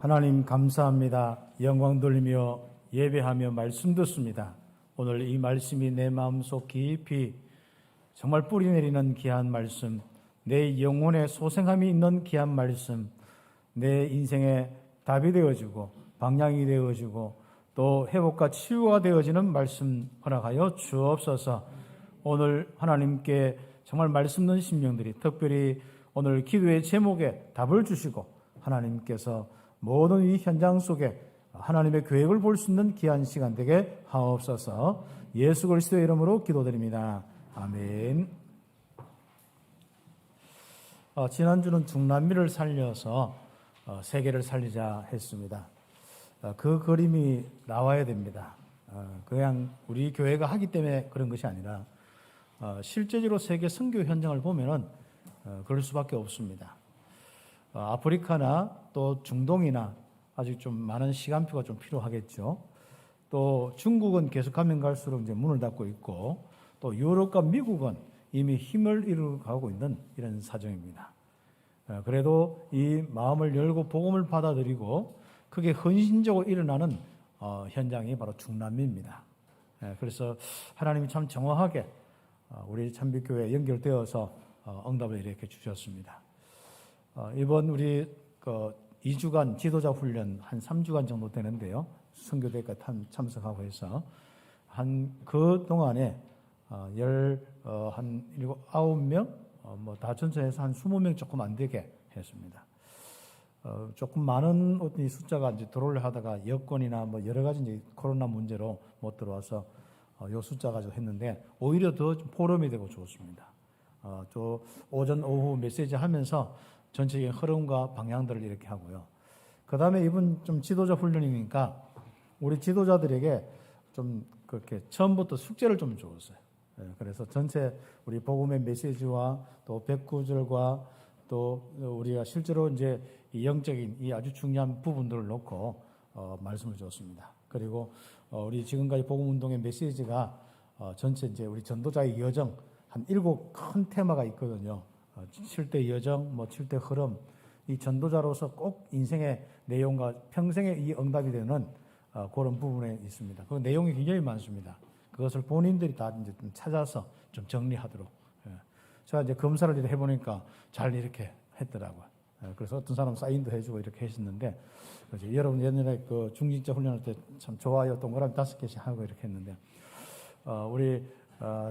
하나님 감사합니다. 영광 돌리며 예배하며 말씀 듣습니다. 오늘 이 말씀이 내 마음속 깊이 정말 뿌리 내리는 귀한 말씀, 내 영혼에 소생함이 있는 귀한 말씀, 내 인생에 답이 되어지고 방향이 되어지고 또 회복과 치유가 되어지는 말씀 허락하여 주옵소서. 오늘 하나님께 정말 말씀 듣는 심령들이 특별히 오늘 기도의 제목에 답을 주시고 하나님께서 모든 이 현장 속에 하나님의 계획을 볼 수 있는 귀한 시간 되게 하옵소서. 예수 그리스도의 이름으로 기도드립니다. 아멘. 지난주는 중남미를 살려서 세계를 살리자 했습니다. 그 그림이 나와야 됩니다. 그냥 우리 교회가 하기 때문에 그런 것이 아니라 실제적으로 세계 선교 현장을 보면은 그럴 수밖에 없습니다. 아프리카나 또 중동이나 아직 좀 많은 시간표가 좀 필요하겠죠. 또 중국은 계속하면 갈수록 이제 문을 닫고 있고 또 유럽과 미국은 이미 힘을 잃어가고 있는 이런 사정입니다. 그래도 이 마음을 열고 복음을 받아들이고 그게 헌신적으로 일어나는 현장이 바로 중남미입니다. 그래서 하나님이 참 정확하게 우리 참빛교회에 연결되어서 응답을 이렇게 주셨습니다. 이번 우리 2주간 지도자 훈련 한 3주간 정도 되는데요. 선교대회까지 참석하고 해서 그 동안에 한 9명 다 전체해서 한 20명 조금 안 되게 했습니다. 조금 많은 이 숫자가 이제 들어오려 하다가 여건이나 뭐 여러 가지 이제 코로나 문제로 못 들어와서 요 숫자 가지고 했는데 오히려 더 포럼이 되고 좋습니다. 또 오전 오후 메시지 하면서 전체적인 흐름과 방향들을 이렇게 하고요. 그 다음에 이번 좀 지도자 훈련이니까 우리 지도자들에게 좀 그렇게 처음부터 숙제를 좀 줬어요. 그래서 전체 우리 복음의 메시지와 또 109절과 또 우리가 실제로 이제 이 영적인 이 아주 중요한 부분들을 놓고 말씀을 줬습니다. 그리고 우리 지금까지 복음 운동의 메시지가 전체 이제 우리 전도자의 여정 한 7 큰 테마가 있거든요. 7대 여정, 7대 흐름, 이 전도자로서 꼭 인생의 내용과 평생의 이 응답이 되는 그런 부분에 있습니다. 그 내용이 굉장히 많습니다. 그것을 본인들이 다 이제 좀 찾아서 좀 정리하도록. 제가 이제 검사를 해보니까 잘 이렇게 했더라고요. 그래서 어떤 사람 사인도 해주고 이렇게 했었는데, 여러분 옛날에 그 중직자 훈련할 때 참 좋아요 동그라미 5개씩 하고 이렇게 했는데, 우리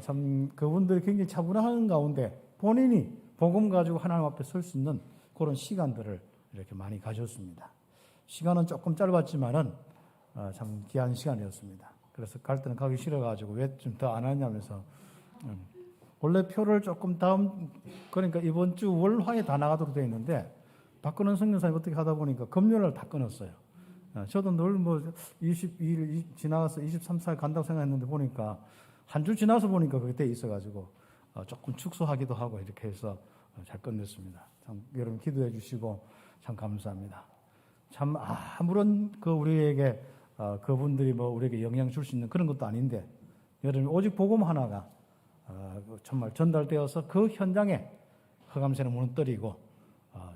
참 그분들이 굉장히 차분한 가운데 본인이 복음 가지고 하나님 앞에 설 수 있는 그런 시간들을 이렇게 많이 가졌습니다. 시간은 조금 짧았지만은 참 귀한 시간이었습니다. 그래서 갈 때는 가기 싫어가지고 왜 좀 더 안 하냐면서 원래 표를 조금 그러니까 이번 주 월화에 다 나가도록 되어 있는데 박근원 성령사님 어떻게 하다 보니까 금요일날 다 끊었어요. 저도 늘 22일 지나가서 23, 4일 간다고 생각했는데 보니까 한 주 지나서 보니까 그게 돼 있어가지고 조금 축소하기도 하고 이렇게 해서 잘 끝냈습니다. 참 여러분 기도해 주시고 참 감사합니다. 참 아무런 우리에게 그분들이 우리에게 영향 줄 수 있는 그런 것도 아닌데 여러분 오직 복음 하나가 정말 전달되어서 그 현장에 흑암새는 무너뜨리고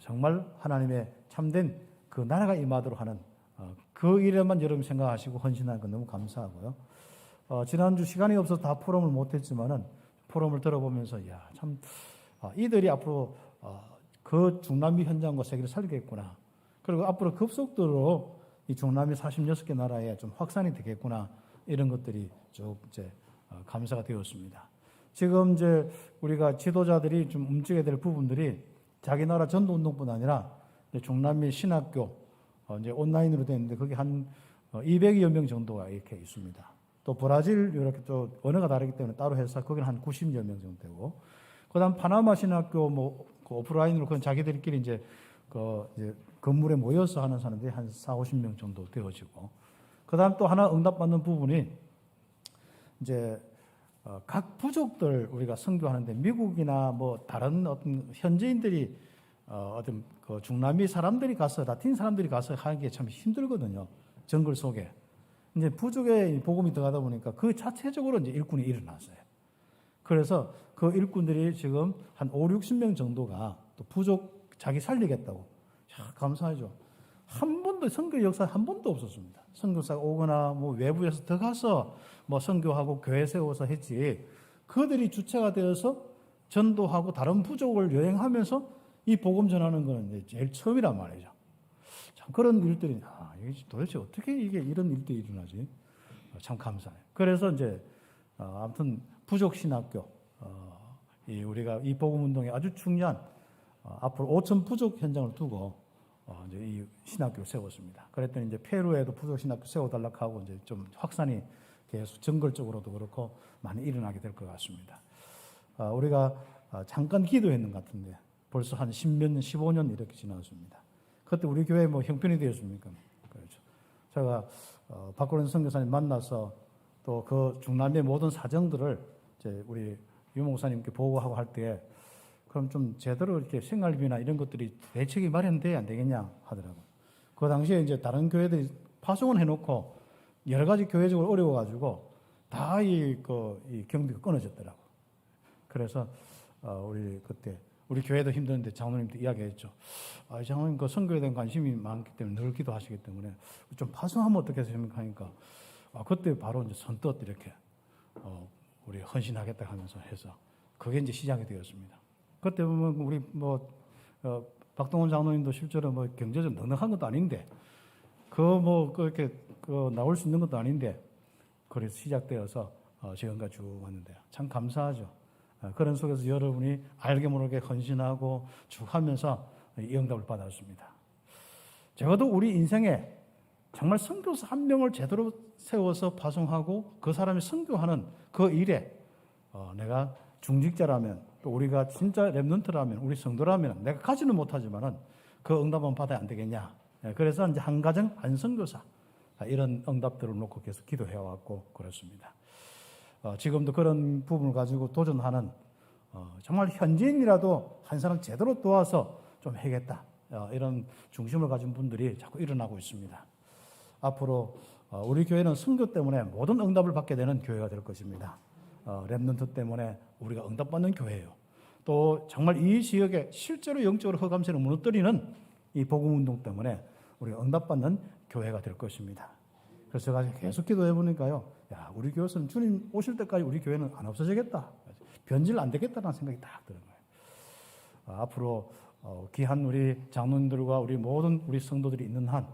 정말 하나님의 참된 그 나라가 임하도록 하는 그 일에만 여러분 생각하시고 헌신하는 건 너무 감사하고요. 지난주 시간이 없어서 다 포럼을 못했지만은 포럼을 들어보면서 참 이들이 앞으로 그 중남미 현장과 세계를 살리겠구나. 그리고 앞으로 급속도로 이 중남미 46개 나라에 좀 확산이 되겠구나. 이런 것들이 쭉 이제 감사가 되었습니다. 지금 이제 우리가 지도자들이 좀 움직여야 될 부분들이 자기 나라 전도 운동뿐 아니라 중남미 신학교 이제 온라인으로 되는데 거기 한 200여 명 정도가 이렇게 있습니다. 또 브라질 이렇게 또 언어가 다르기 때문에 따로 해서 거기는 한 90여 명 정도 되고, 그다음 파나마 신학교 그 오프라인으로 그건 자기들끼리 이제 건물에 모여서 하는 사람들이 한 4, 50명 정도 되어지고, 그다음 또 하나 응답받는 부분이 이제 각 부족들 우리가 선교하는데 미국이나 다른 어떤 현지인들이 어떤 그 중남미 사람들이 가서 라틴 사람들이 가서 하는 게 참 힘들거든요. 정글 속에. 이제 부족에 복음이 들어가다 보니까 그 자체적으로 이제 일꾼이 일어났어요. 그래서 그 일꾼들이 지금 한 5, 60명 정도가 또 부족 자기 살리겠다고. 감사하죠. 한 번도 번도 선교 역사 한 번도 없었습니다. 선교사가 오거나 뭐 외부에서 들어가서 뭐 선교하고 교회 세워서 했지, 그들이 주체가 되어서 전도하고 다른 부족을 여행하면서 이 복음 전하는 거는 이제 제일 처음이란 말이죠. 참 그런 일들이 이게 도대체 어떻게 이게 이런 일들이 일어나지? 참 감사해요. 그래서 이제 아무튼 부족 신학교, 우리가 이 복음 운동에 아주 중요한 앞으로 5천 부족 현장을 두고 이제 이 신학교를 세웠습니다. 그랬더니 이제 페루에도 부족 신학교 세워달라고 하고 이제 좀 확산이 계속 정글적으로도 그렇고 많이 일어나게 될 것 같습니다. 우리가 잠깐 기도했는 것 같은데 벌써 한 10몇 년, 15년 이렇게 지났습니다. 그때 우리 교회 뭐 형편이 되었습니까? 그렇죠. 제가 박고른 선교사님 만나서 또 그 중남미의 모든 사정들을 이제 우리 유 목사님께 보고하고 할 때 그럼 좀 제대로 이렇게 생활비나 이런 것들이 대책이 마련돼야 안 되겠냐 하더라고요. 그 당시에 이제 다른 교회들이 파송을 해놓고 여러 가지 교회적으로 어려워가지고 다 이 경비가 끊어졌더라고. 그래서 우리 그때 우리 교회도 힘드는데 장로님도 이야기했죠. 장로님 그 선교에 대한 관심이 많기 때문에 늘 기도하시기 때문에 좀 파송하면 어떻게 생각하니까 그때 바로 이제 선뜻 이렇게 우리 헌신하겠다 하면서 해서 그게 이제 시작이 되었습니다. 그때 보면 우리 박동원 장로님도 실제로 뭐 경제적 넉넉한 것도 아닌데 그렇게 나올 수 있는 것도 아닌데 그래서 시작되어서 지금까지 쭉 왔는데요. 참 감사하죠. 그런 속에서 여러분이 알게 모르게 헌신하고 쭉 하면서 이 응답을 받았습니다. 적어도 우리 인생에 정말 선교사 한 명을 제대로 세워서 파송하고 그 사람이 선교하는 그 일에 내가 중직자라면 또 우리가 진짜 렘넌트라면 우리 성도라면 내가 가지는 못하지만은 그 응답은 받아야 안 되겠냐. 그래서 이제 한 가정 한 선교사 이런 응답들을 놓고 계속 기도해왔고 그렇습니다. 지금도 그런 부분을 가지고 도전하는 정말 현지인이라도 한 사람 제대로 도와서 좀 해야겠다 이런 중심을 가진 분들이 자꾸 일어나고 있습니다. 앞으로 우리 교회는 선교 때문에 모든 응답을 받게 되는 교회가 될 것입니다. 렘넌트 때문에 우리가 응답받는 교회예요. 또 정말 이 지역에 실제로 영적으로 허감세를 무너뜨리는 이 복음운동 때문에 우리가 응답받는 교회가 될 것입니다. 그래서 제가 계속 기도해 보니까요, 우리 교회는 주님 오실 때까지 우리 교회는 안 없어지겠다, 변질 안 되겠다는 생각이 딱 드는 거예요. 앞으로 귀한 우리 장로님들과 우리 모든 우리 성도들이 있는 한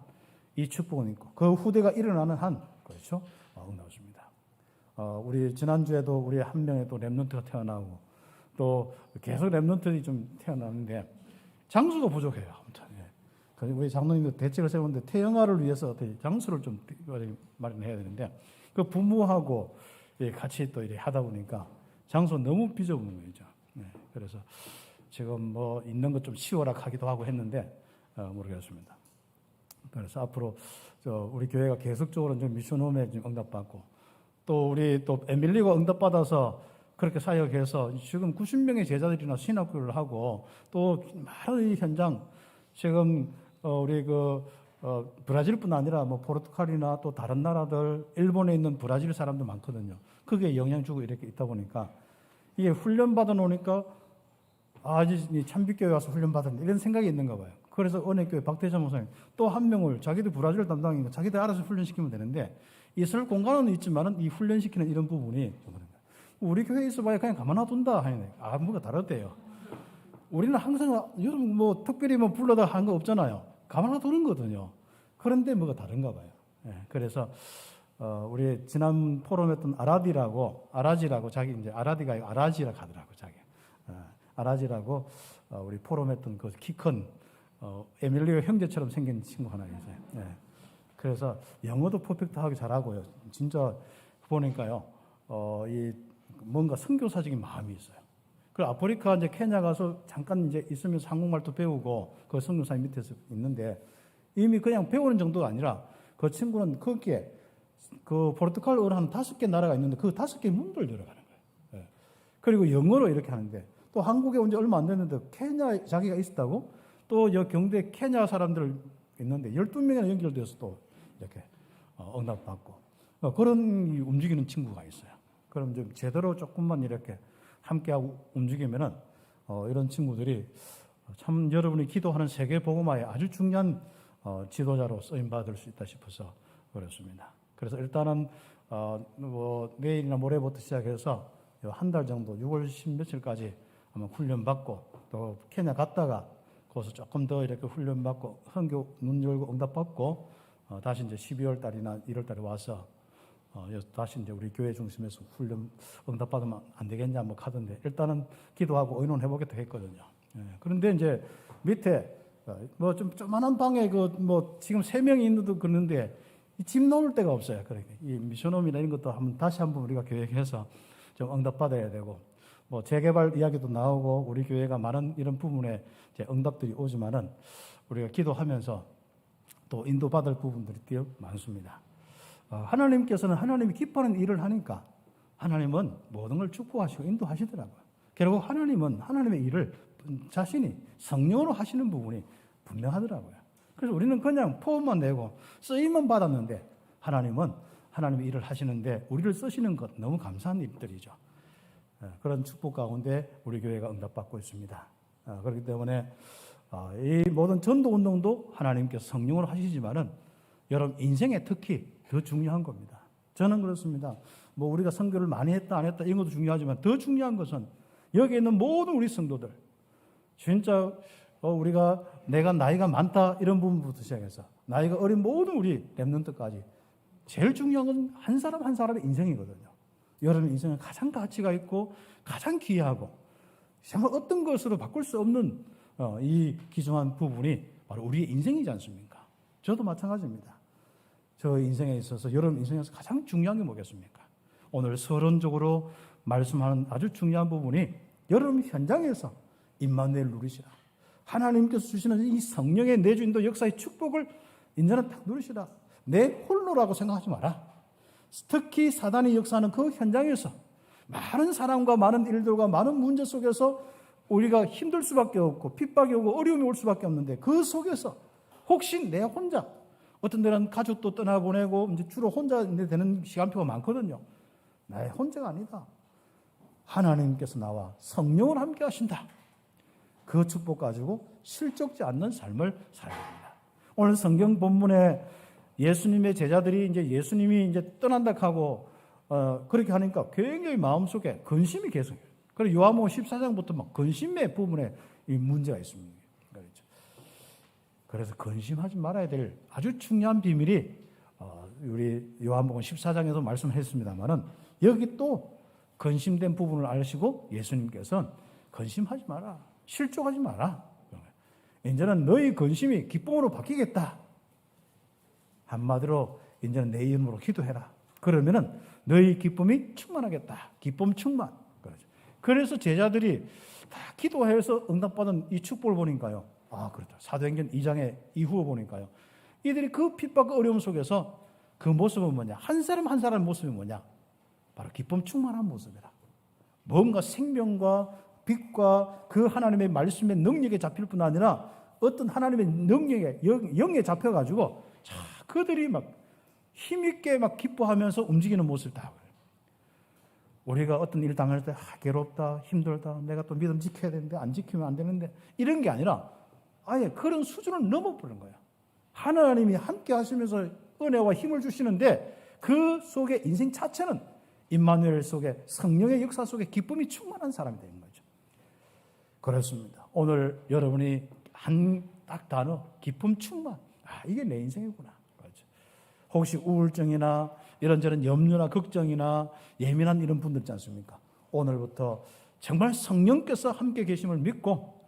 이 축복은 있고 그 후대가 일어나는 한 그렇죠, 응답입니다. 우리 지난주에도 우리 한 명의 또 렘넌트가 태어나고 또 계속 렘넌트들이 좀 태어나는데 장수가 부족해요. 아무튼 그래서 우리 장로님도 대책을 세우는데 태영아를 위해서 어떻게 장수를 좀 마련해야 되는데 그 부모하고 같이 또 이렇게 하다 보니까 장소 너무 빚어보는 거죠. 그래서 지금 뭐 있는 것 좀 치워라 하기도 하고 했는데 모르겠습니다. 그래서 앞으로 우리 교회가 계속적으로 좀 미션홈에 응답받고 또 우리 또 에밀리가 응답받아서 그렇게 사역해서 지금 90명의 제자들이나 신학교를 하고 또 많은 현장 지금 우리 브라질뿐 아니라 뭐 포르투갈이나 또 다른 나라들 일본에 있는 브라질 사람도 많거든요. 그게 영향 주고 이렇게 있다 보니까 이게 훈련 받아 놓으니까 이제 참빛교회 와서 훈련 받았는데 이런 생각이 있는가 봐요. 그래서 은혜교회 박대찬 목사님 또 한 명을 자기들 브라질 담당이니까 자기들 알아서 훈련시키면 되는데 있을 공간은 있지만은 이 훈련시키는 이런 부분이 우리 교회에 있어봐야 그냥 가만 놔둔다 하는데 뭐가 다르대요. 우리는 항상 여러분 뭐 특별히 뭐 불러다 한 거 없잖아요. 가만 놔두는 거거든요. 그런데 뭐가 다른가 봐요. 그래서 우리 지난 포럼에 했던 아라지라고 자기 이제 아라디가 아라지라 가더라고 자기. 아라지라고 우리 포럼에 했던 그 키 큰 에밀리오 형제처럼 생긴 친구 하나 있어요. 그래서 영어도 퍼펙트하게 잘하고요. 진짜 보니까요, 이 뭔가 선교사적인 마음이 있어요. 그리고 아프리카 이제 케냐 가서 잠깐 이제 있으면서 한국말도 배우고 그 선교사님 밑에서 있는데 이미 그냥 배우는 정도가 아니라 그 친구는 거기에 그 포르투갈어로 한 5개 나라가 있는데 그 5개 문을 열어가는 거예요. 그리고 영어로 이렇게 하는데 또 한국에 온 지 얼마 안 됐는데 케냐에 자기가 있었다고 또 경대 케냐 사람들 있는데 12명이나 연결돼서 또 이렇게 응답받고 그런 움직이는 친구가 있어요. 그럼 좀 제대로 조금만 이렇게 함께하고 움직이면은 이런 친구들이 참 여러분이 기도하는 세계 복음화에 아주 중요한 지도자로 쓰임 받을 수 있다 싶어서 그렇습니다. 그래서 일단은 내일이나 모레부터 시작해서 한 달 정도 6월 10며칠까지 한번 훈련 받고 또 케냐 갔다가 거기서 조금 더 이렇게 훈련 받고 선교 문 열고 응답 받고 다시 이제 12월 달이나 1월 달에 와서 다시 이제 우리 교회 중심에서 훈련 응답 받으면 안 되겠냐 뭐 하던데 일단은 기도하고 의논해 보겠다 했거든요. 그런데 이제 밑에 뭐 좀 조만한 방에 뭐 지금 3명이 있는데도 그러는데 집 놓을 데가 없어요. 그러니까 이 미션홈이나 이런 것도 다시 한번 우리가 계획해서 좀 응답 받아야 되고 뭐 재개발 이야기도 나오고 우리 교회가 많은 이런 부분에 이제 응답들이 오지만은 우리가 기도하면서 또 인도받을 부분들이 되게 많습니다. 하나님께서는 하나님이 기뻐하는 일을 하니까 하나님은 모든 걸 축복하시고 인도하시더라고요. 결국 하나님은 하나님의 일을 자신이 성령으로 하시는 부분이 분명하더라고요. 그래서 우리는 그냥 포함만 내고 쓰임만 받았는데 하나님은 하나님의 일을 하시는데 우리를 쓰시는 것 너무 감사한 일들이죠. 그런 축복 가운데 우리 교회가 응답받고 있습니다. 그렇기 때문에 이 모든 전도운동도 하나님께서 성령으로 하시지만은 여러분 인생에 특히 더 중요한 겁니다. 저는 그렇습니다. 뭐 우리가 선교를 많이 했다 안 했다 이런 것도 중요하지만 더 중요한 것은 여기 있는 모든 우리 성도들 진짜 우리가 내가 나이가 많다 이런 부분부터 시작해서 나이가 어린 모든 우리 렘넌트까지 제일 중요한 건 한 사람 한 사람의 인생이거든요. 여러분 인생은 가장 가치가 있고 가장 귀하고 정말 어떤 것으로 바꿀 수 없는 이 귀중한 부분이 바로 우리의 인생이지 않습니까? 저도 마찬가지입니다. 저 인생에 있어서 여러분 인생에서 가장 중요한 게 뭐겠습니까? 오늘 서론적으로 말씀하는 아주 중요한 부분이 여러분 현장에서 임마누엘 누리시라. 하나님께서 주시는 이 성령의 내주인도 역사의 축복을 인자는 딱 누리시라. 내 홀로라고 생각하지 마라. 특히 사단이 역사하는 그 현장에서 많은 사람과 많은 일들과 많은 문제 속에서 우리가 힘들 수밖에 없고 핍박이 오고 어려움이 올 수밖에 없는데 그 속에서 혹시 내 혼자 어떤 데는 가족도 떠나보내고 이제 주로 혼자 되는 시간표가 많거든요. 나의 혼자가 아니다. 하나님께서 나와 성령을 함께 하신다. 그 축복 가지고 실족지 않는 삶을 살아야 됩니다. 오늘 성경 본문에 예수님의 제자들이 이제 예수님이 이제 떠난다 하고 그렇게 하니까 굉장히 마음속에 근심이 계속해요. 그리고 요한복음 14장부터 막 근심의 부분에 이 문제가 있습니다. 그렇죠. 그래서 근심하지 말아야 될 아주 중요한 비밀이 우리 요한복음 14장에도 말씀했습니다만은 여기 또 근심된 부분을 아시고 예수님께서는 근심하지 마라. 실족하지 마라. 이제는 너희 근심이 기쁨으로 바뀌겠다. 한마디로 이제는 내 이름으로 기도해라. 그러면은 너희 기쁨이 충만하겠다. 기쁨 충만. 그래서 제자들이 다 기도해서 응답받은 이 축복을 보니까요. 그렇다. 사도행전 2장의 이후에 보니까요. 이들이 그 핍박과 어려움 속에서 그 모습은 뭐냐? 한 사람 한 사람의 모습이 뭐냐? 바로 기쁨 충만한 모습이라. 뭔가 생명과 빛과 그 하나님의 말씀의 능력에 잡힐 뿐 아니라 어떤 하나님의 능력에 영에 잡혀가지고 그들이 막 힘있게 막 기뻐하면서 움직이는 모습을 다 보여요. 우리가 어떤 일 당할 때 괴롭다, 힘들다, 내가 또 믿음 지켜야 되는데 안 지키면 안 되는데 이런 게 아니라 아예 그런 수준을 넘어버린 거예요. 하나님이 함께 하시면서 은혜와 힘을 주시는데 그 속에 인생 자체는 임마누엘 속에 성령의 역사 속에 기쁨이 충만한 사람이 되는 거죠. 그렇습니다. 오늘 여러분이 한 딱 단어 기쁨 충만. 이게 내 인생이구나. 그렇죠. 혹시 우울증이나 이런저런 염려나 걱정이나 예민한 이런 분들 있지 않습니까? 오늘부터 정말 성령께서 함께 계심을 믿고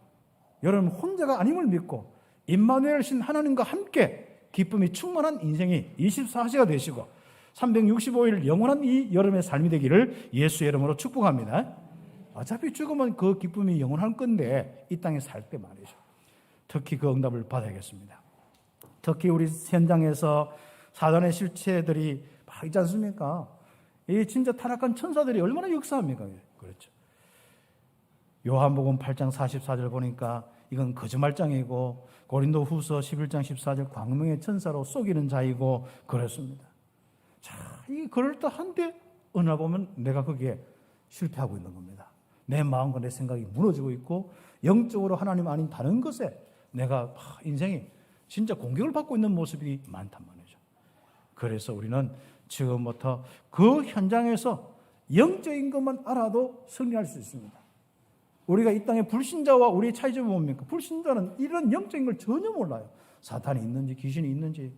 여러분 혼자가 아님을 믿고 임마누엘 신 하나님과 함께 기쁨이 충만한 인생이 24시가 되시고 365일 영원한 이 여름의 삶이 되기를 예수의 이름으로 축복합니다. 어차피 죽으면 그 기쁨이 영원할 건데 이 땅에 살 때 말이죠. 특히 그 응답을 받아야겠습니다. 특히 우리 현장에서 사단의 실체들이 막 있지 않습니까? 이 진짜 타락한 천사들이 얼마나 역사합니까? 그렇죠. 요한복음 8장 44절 보니까 이건 거짓말장이고 고린도 후서 11장 14절 광명의 천사로 속이는 자이고 그렇습니다. 자, 이 그럴듯한데 어느 보면 내가 거기에 실패하고 있는 겁니다. 내 마음과 내 생각이 무너지고 있고 영적으로 하나님 아닌 다른 것에 내가 인생이 진짜 공격을 받고 있는 모습이 많단 말이죠. 그래서 우리는 지금부터 그 현장에서 영적인 것만 알아도 승리할 수 있습니다. 우리가 이 땅의 불신자와 우리의 차이점이 뭡니까? 불신자는 이런 영적인 걸 전혀 몰라요. 사탄이 있는지 귀신이 있는지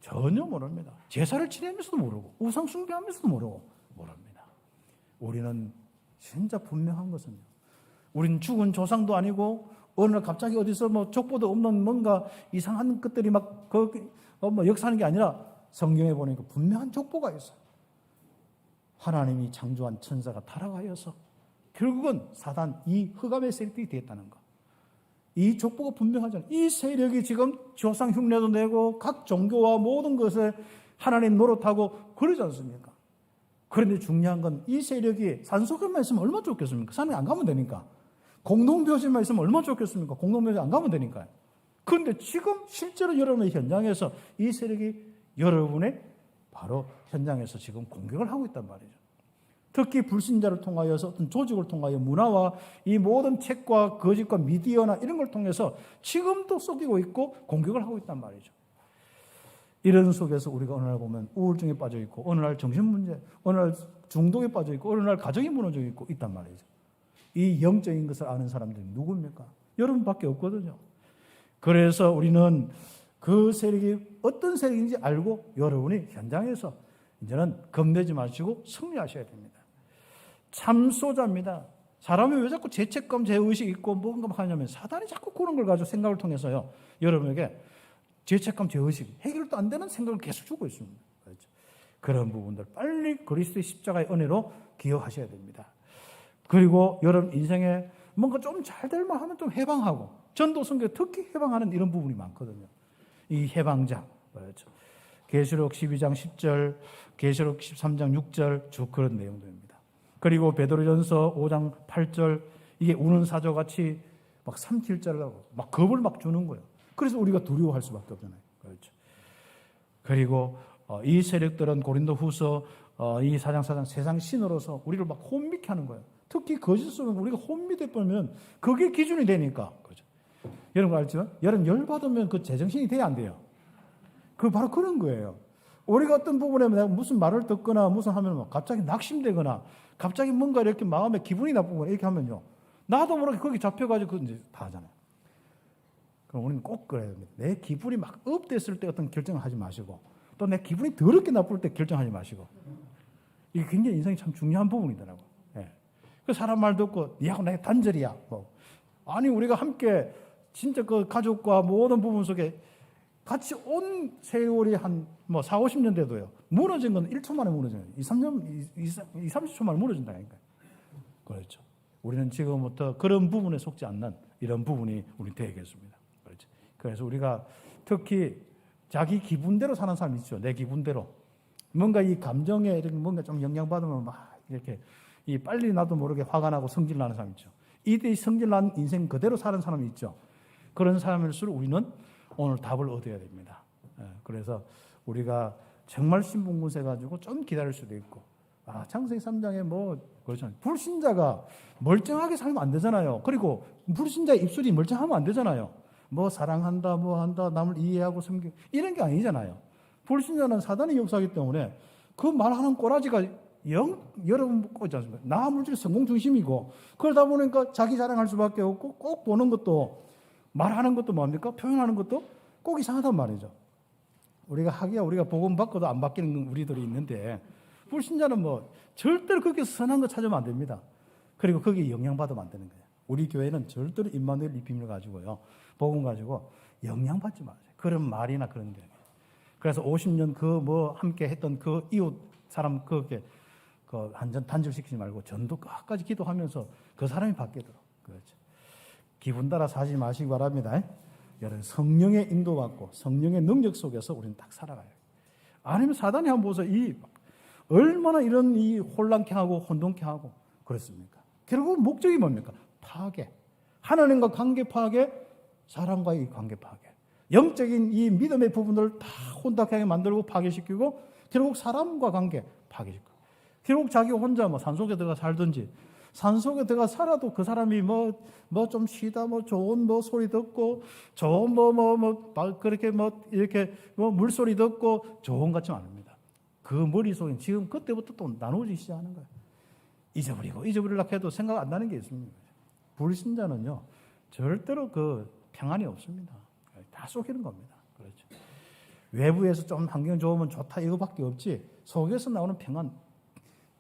전혀 모릅니다. 제사를 지내면서도 모르고 우상 숭배하면서도 모릅니다. 우리는 진짜 분명한 것은요, 우리는 죽은 조상도 아니고 어느 날 갑자기 어디서 뭐 족보도 없는 뭔가 이상한 것들이 막 역사하는 게 아니라 성경에 보니까 분명한 족보가 있어요. 하나님이 창조한 천사가 타락하여서 결국은 사단, 이 흑암의 세력이 되었다는 것. 이 족보가 분명하잖아요. 이 세력이 지금 조상 흉내도 내고 각 종교와 모든 것을 하나님 노릇하고 그러지 않습니까? 그런데 중요한 건 이 세력이 산소교만 있으면 얼마나 좋겠습니까? 산에 안 가면 되니까. 공동묘지만 있으면 얼마나 좋겠습니까? 공동묘지 안 가면 되니까요. 그런데 지금 실제로 여러분의 현장에서 이 세력이 여러분의 바로 현장에서 지금 공격을 하고 있단 말이죠. 특히 불신자를 통하여서 어떤 조직을 통하여 문화와 이 모든 책과 거짓과 미디어나 이런 걸 통해서 지금도 속이고 있고 공격을 하고 있단 말이죠. 이런 속에서 우리가 어느 날 보면 우울증에 빠져 있고 어느 날 정신문제, 어느 날 중독에 빠져 있고 어느 날 가정이 무너져 있고 있단 말이죠. 이 영적인 것을 아는 사람들이 누굽니까? 여러분밖에 없거든요. 그래서 우리는 그 세력이 어떤 세력인지 알고 여러분이 현장에서 이제는 겁내지 마시고 승리하셔야 됩니다. 참소자입니다. 사람이 왜 자꾸 죄책감, 죄의식 있고 뭔가 하냐면 사단이 자꾸 그런 걸 가지고 생각을 통해서요, 여러분에게 죄책감, 죄의식, 해결도 안 되는 생각을 계속 주고 있습니다. 그렇죠? 그런 부분들 빨리 그리스도의 십자가의 은혜로 기억하셔야 됩니다. 그리고 여러분 인생에 뭔가 좀 잘 될 만하면 좀 해방하고, 전도성경 특히 해방하는 이런 부분이 많거든요. 이 해방자, 그렇죠? 계시록 12장 10절, 계시록 13장 6절 쭉 그런 내용들입니다. 그리고 베드로전서 5장 8절, 이게 우는 사자같이 막 삼킬 자를 하고 막 겁을 막 주는 거예요. 그래서 우리가 두려워할 수밖에 없잖아요. 그렇죠? 그리고 이 세력들은 고린도후서 이 4장 세상 신으로서 우리를 막 혼미케 하는 거예요. 특히 거짓 속에 우리가 혼미돼 버리면 그게 기준이 되니까. 그렇죠? 여러분 알지만 여러분 열 받으면 그 제정신이 돼야 안 돼요. 그 바로 그런 거예요. 우리가 어떤 부분에 내가 무슨 말을 듣거나 무슨 하면 갑자기 낙심되거나 갑자기 뭔가 이렇게 마음에 기분이 나쁘거나 이렇게 하면요, 나도 모르게 거기 잡혀가지고 그건 이제 다 하잖아요. 그럼 우리는 꼭 그래야 됩니다. 내 기분이 막 업됐을 때 어떤 결정을 하지 마시고, 또 내 기분이 더럽게 나쁠 때 결정하지 마시고. 이게 굉장히 인생이 참 중요한 부분이더라고요. 예. 그 사람 말 듣고 니하고 내가 단절이야. 아니 우리가 함께 진짜 그 가족과 모든 부분 속에 같이 온 세월이 한 4, 50년 돼도요, 무너진 건 1초 만에 무너져요. 2, 30초 만에 무너진다니까요. 그렇죠. 우리는 지금부터 그런 부분에 속지 않는 이런 부분이 우리 되겠습니다. 그렇죠. 그래서 우리가 특히 자기 기분대로 사는 사람이 있죠. 내 기분대로. 뭔가 이 감정에 이렇게 뭔가 좀 영향받으면 막 이렇게 빨리 나도 모르게 화가 나고 성질 나는 사람 있죠. 이때 성질 난 인생 그대로 사는 사람이 있죠. 그런 사람일수록 우리는 오늘 답을 얻어야 됩니다. 그래서 우리가 정말 신분군세 가지고 좀 기다릴 수도 있고, 창세기 3장에 그렇잖아요. 불신자가 멀쩡하게 살면 안 되잖아요. 그리고 불신자의 입술이 멀쩡하면 안 되잖아요. 사랑한다, 한다, 남을 이해하고 섬기고 이런 게 아니잖아요. 불신자는 사단이 역사하기 때문에 그 말하는 꼬라지가 여러분 묻고 있지 않습니까? 나 물질 성공 중심이고, 그러다 보니까 자기 자랑할 수밖에 없고, 꼭 보는 것도 말하는 것도 뭡니까? 표현하는 것도 꼭 이상하단 말이죠. 우리가 복음 받고도 안 바뀌는 우리들이 있는데, 불신자는 절대로 그렇게 선한 거 찾으면 안 됩니다. 그리고 거기에 영향받으면 안 되는 거예요. 우리 교회는 절대로 임마누엘 이 비밀을 가지고요, 복음 가지고 영향받지 마세요. 그런 말이나 그런 게. 그래서 50년 함께 했던 그 이웃 사람 그렇게 단절시키지 말고 전도 끝까지 기도하면서 그 사람이 바뀌도록. 그렇죠. 기분 따라서 하지 마시기 바랍니다. 여러분 성령의 인도받고 성령의 능력 속에서 우리는 딱 살아가요. 아니면 사단이 한번 보세요. 얼마나 이런 혼란케 하고 혼돈케 하고 그렇습니까? 결국 목적이 뭡니까? 파괴. 하나님과 관계 파괴, 사람과의 관계 파괴. 영적인 이 믿음의 부분을 다 혼탁하게 만들고 파괴시키고, 결국 사람과 관계 파괴시키고, 결국 자기 혼자 산속에 들어가 살든지 산속에 들어가 살아도 그 사람이 뭐 좀 쉬다 뭐 좋은 뭐 소리 듣고 좋은 그렇게 뭐 이렇게 뭐 물소리 듣고 좋은 것 같지는 않습니다. 그 머릿속에 지금 그때부터 또 나누어지기 시작하는 거예요. 잊어버리려고 해도 생각 안 나는 게 있습니다. 불신자는요, 절대로 그 평안이 없습니다. 다 속이는 겁니다. 그렇죠. 외부에서 좀 환경 좋으면 좋다 이거밖에 없지, 속에서 나오는 평안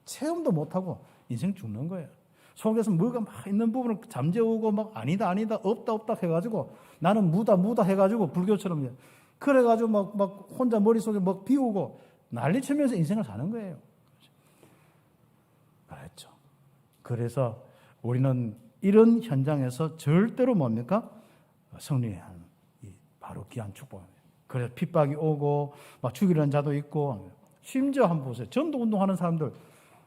체험도 못하고 인생 죽는 거예요. 속에서 뭐가 막 있는 부분을 잠재우고 막 아니다 없다 해가지고 나는 무다 해가지고 불교처럼 그래가지고 막 혼자 머릿속에 막 비우고 난리치면서 인생을 사는 거예요. 그렇죠. 그래서 우리는 이런 현장에서 절대로 뭡니까? 승리해야 하는 바로 귀한 축복입니다. 그래서 핍박이 오고 막 죽이려는 자도 있고, 심지어 한번 보세요. 전도 운동하는 사람들,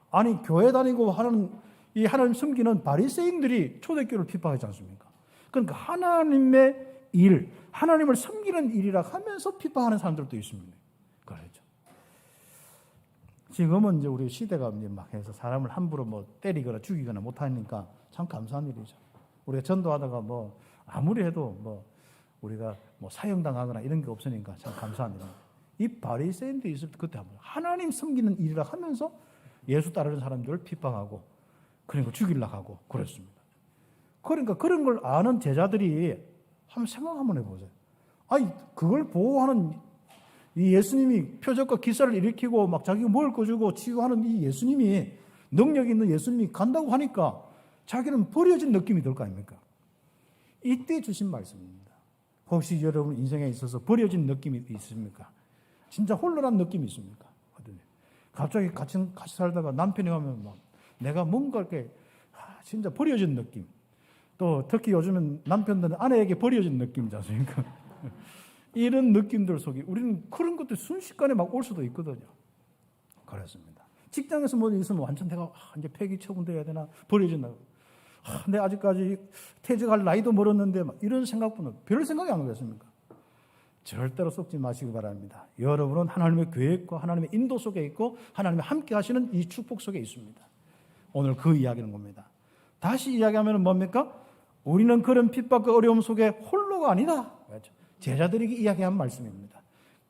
아니 교회 다니고 하는 이 하나님 섬기는 바리새인들이 초대교회를 핍박하지 않습니까? 그러니까 하나님의 일, 하나님을 섬기는 일이라 하면서 핍박하는 사람들도 있습니다. 그렇죠. 지금은 이제 우리 시대가 이제 막 해서 사람을 함부로 뭐 때리거나 죽이거나 못하니까 참 감사한 일이죠. 우리가 전도하다가 뭐 아무리 해도 뭐 우리가 뭐 사형당하거나 이런 게 없으니까 참 감사한 일입니다. 이 바리새인들이 있을 때 그때 하나님 섬기는 일이라 하면서 예수 따르는 사람들을 핍박하고 그러니까 죽이려고 하고 그랬습니다. 그러니까 그런 걸 아는 제자들이 한번 생각 한번 해보세요. 아니 그걸 보호하는 이 예수님이 표적과 기사를 일으키고 막 자기가 먹을 거 주고 치유하는 이 예수님이, 능력 있는 예수님이 간다고 하니까 자기는 버려진 느낌이 들 거 아닙니까? 이때 주신 말씀입니다. 혹시 여러분 인생에 있어서 버려진 느낌이 있습니까? 진짜 홀로란 느낌이 있습니까? 갑자기 같이 살다가 남편이 하면 막 내가 뭔가 이렇게 진짜 버려진 느낌. 또 특히 요즘은 남편들은 아내에게 버려진 느낌이지 않습니까? 이런 느낌들 속에 우리는 그런 것들 순식간에 막 올 수도 있거든요. 그렇습니다. 직장에서 뭐 있으면 완전 내가 이제 폐기 처분돼야 되나, 버려진다고. 내가 아직까지 퇴직할 나이도 멀었는데 막 이런 생각보다 별 생각이 안 오겠습니까? 절대로 속지 마시기 바랍니다. 여러분은 하나님의 계획과 하나님의 인도 속에 있고 하나님의 함께 하시는 이 축복 속에 있습니다. 오늘 그 이야기는 겁니다. 다시 이야기하면 뭡니까? 우리는 그런 핍박과 어려움 속에 홀로가 아니다. 제자들에게 이야기한 말씀입니다.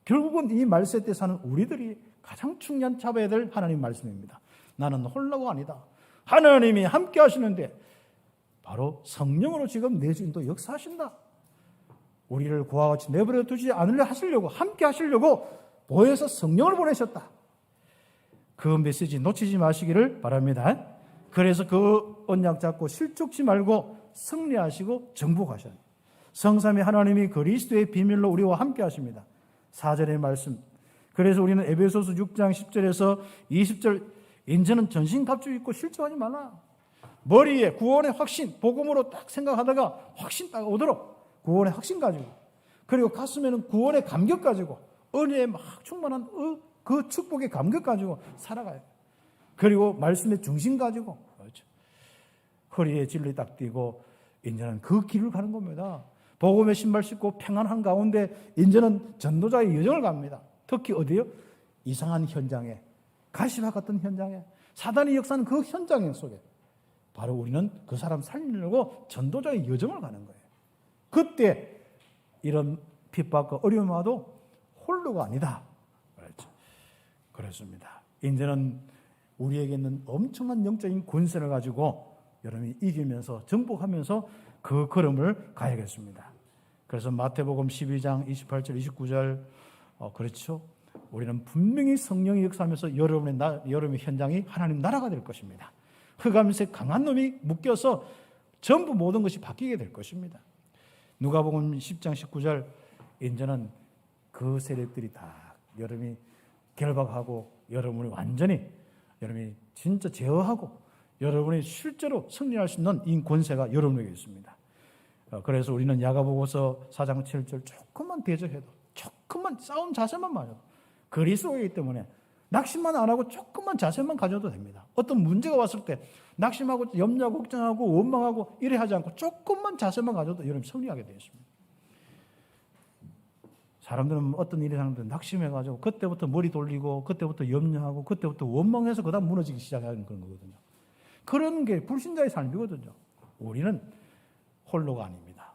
결국은 이 말세 때 사는 우리들이 가장 중요한 잡아야 될 하나님 말씀입니다. 나는 홀로가 아니다. 하나님이 함께 하시는데 바로 성령으로 지금 내 주인도 역사하신다. 우리를 그와 같이 내버려 두지 않으려 하시려고, 함께 하시려고 보혜사 성령을 보내셨다. 그 메시지 놓치지 마시기를 바랍니다. 그래서 그 언약 잡고 실족지 말고 승리하시고 정복하셔야 돼요. 성삼위 하나님이 그리스도의 비밀로 우리와 함께 하십니다. 4절의 말씀. 그래서 우리는 에베소서 6장 10절에서 20절, 인제는 전신갑주 입고 실족하지 말라. 머리에 구원의 확신, 복음으로 딱 생각하다가 확신 딱 오도록 구원의 확신 가지고, 그리고 가슴에는 구원의 감격 가지고, 은혜에 막 충만한 그 축복의 감격 가지고 살아가야 돼요. 그리고 말씀의 중심 가지고, 그렇죠. 허리에 진리 딱 띄고 이제는 그 길을 가는 겁니다. 복음의 신발 신고 평안한 가운데 이제는 전도자의 여정을 갑니다. 특히 어디요? 이상한 현장에, 가시밭 같은 현장에, 사단의 역사는 그 현장 속에 바로 우리는 그 사람 살리려고 전도자의 여정을 가는 거예요. 그때 이런 핍박과 어려움이 와도 홀로가 아니다. 그렇죠. 그렇습니다. 이제는 우리에게 있는 엄청난 영적인 권세를 가지고 여러분이 이기면서 정복하면서 그 걸음을 가야겠습니다. 그래서 마태복음 12장 28절 29절 그렇죠. 우리는 분명히 성령이 역사하면서 여러분의 현장이 하나님 나라가 될 것입니다. 흑암새 강한 놈이 묶여서 전부 모든 것이 바뀌게 될 것입니다. 누가복음 10장 19절 이제는 그 세력들이 다 여러분이 결박하고 여러분이 완전히 여러분이 진짜 제어하고 여러분이 실제로 승리할 수 있는 이 권세가 여러분에게 있습니다. 그래서 우리는 야고보서 4장 7절 조금만 대적해도, 조금만 싸움 자세만 맞아도, 그리스도이기 때문에 낙심만 안 하고 조금만 자세만 가져도 됩니다. 어떤 문제가 왔을 때 낙심하고 염려하고 걱정하고 원망하고 이래 하지 않고 조금만 자세만 가져도 여러분 승리하게 되어 있습니다. 사람들은 어떤 일이 상황도 낙심해가지고 그때부터 머리 돌리고 그때부터 염려하고 그때부터 원망해서 그다음 무너지기 시작하는 그런 거거든요. 그런 게 불신자의 삶이거든요. 우리는 홀로가 아닙니다.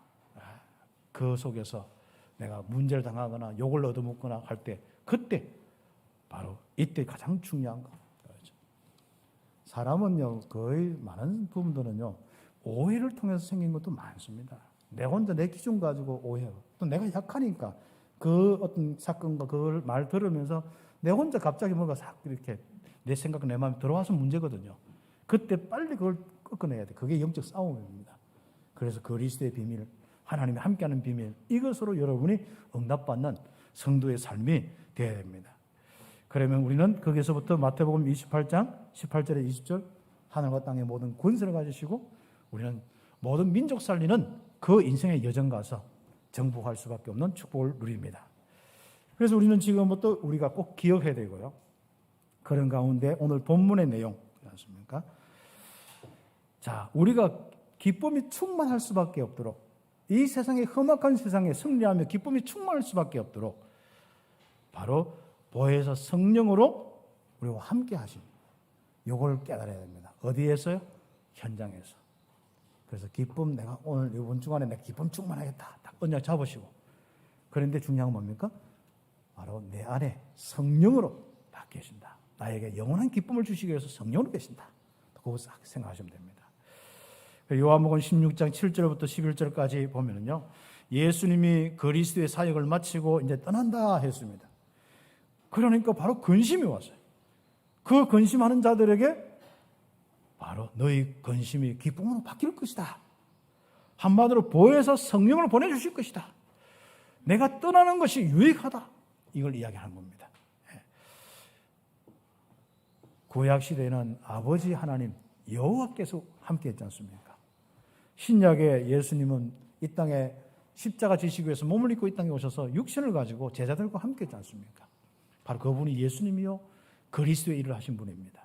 그 속에서 내가 문제를 당하거나 욕을 얻어먹거나 할 때 그때 바로 이때 가장 중요한 거. 사람은요, 거의 많은 부분들은요, 오해를 통해서 생긴 것도 많습니다. 내 혼자 내 기준 가지고 오해하고, 또 내가 약하니까 그 어떤 사건과 그걸 말 들으면서 내 혼자 갑자기 뭔가 싹 이렇게 내 생각, 내 마음에 들어와서 문제거든요. 그때 빨리 그걸 꺾어내야 돼. 그게 영적 싸움입니다. 그래서 그리스도의 비밀, 하나님이 함께하는 비밀, 이것으로 여러분이 응답받는 성도의 삶이 되어야 됩니다. 그러면 우리는 거기서부터 마태복음 28장 18절에 20절 하늘과 땅의 모든 권세를 가지시고 우리는 모든 민족 살리는 그 인생의 여정 가서 정복할 수밖에 없는 축복을 누립니다. 그래서 우리는 지금부터 우리가 꼭 기억해야 되고요. 그런 가운데 오늘 본문의 내용 그렇습니까? 자, 우리가 기쁨이 충만할 수밖에 없도록 이 세상의 험악한 세상에 승리하며 기쁨이 충만할 수밖에 없도록 바로 보혜사 성령으로 우리와 함께 하신 요걸 깨달아야 됩니다. 어디에서요? 현장에서. 그래서 기쁨 내가 오늘 이번 주간에 내가 기쁨 충만하겠다. 딱 언약 잡으시고. 그런데 중요한 건 뭡니까? 바로 내 안에 성령으로 다 계신다. 나에게 영원한 기쁨을 주시기 위해서 성령으로 계신다. 그거 싹 생각하시면 됩니다. 요한복음 16장 7절부터 11절까지 보면은요. 예수님이 그리스도의 사역을 마치고 이제 떠난다 했습니다. 그러니까 바로 근심이 왔어요. 그 근심하는 자들에게 바로 너희 근심이 기쁨으로 바뀔 것이다. 한마디로 보혜사 성령을 보내주실 것이다. 내가 떠나는 것이 유익하다. 이걸 이야기하는 겁니다. 구약 시대에는 아버지 하나님 여호와께서 함께 했지 않습니까? 신약에 예수님은 이 땅에 십자가 지시기 위해서 몸을 입고 이 땅에 오셔서 육신을 가지고 제자들과 함께 했지 않습니까? 바로 그분이 예수님이요 그리스도의 일을 하신 분입니다.